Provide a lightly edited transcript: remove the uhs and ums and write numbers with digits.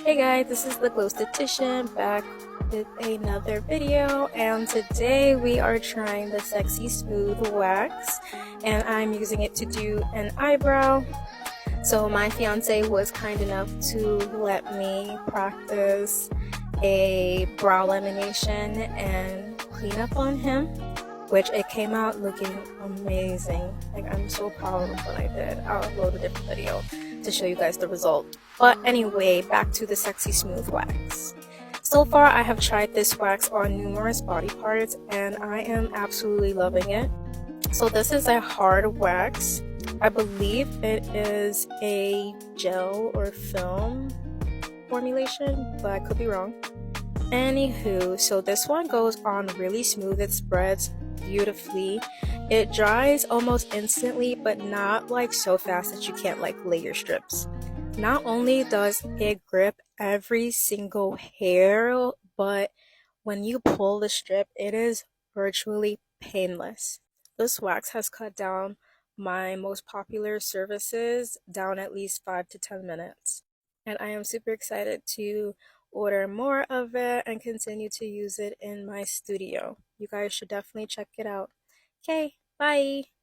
Hey guys, this is the Glow Statistician back with another video, and today we are trying the Sexy Smooth Wax, and I'm using it to do an eyebrow. So my fiance was kind enough to let me practice a brow lamination and cleanup on him, which it came out looking amazing. Like, I'm so proud of what I did. I'll upload a different video to show you guys the result. But anyway, back to the Sexy Smooth Wax. So far I have tried this wax on numerous body parts and I am absolutely loving it. So this is a hard wax. I believe it is a gel or film formulation, but I could be wrong. Anywho, so this one goes on really smooth. It spreads beautifully. It dries almost instantly, but not like so fast that you can't like lay your strips. Not only does it grip every single hair, but when you pull the strip, it is virtually painless. This wax has cut down my most popular services down at least 5 to 10 minutes. And I am super excited to order more of it and continue to use it in my studio. You guys should definitely check it out. Okay, bye!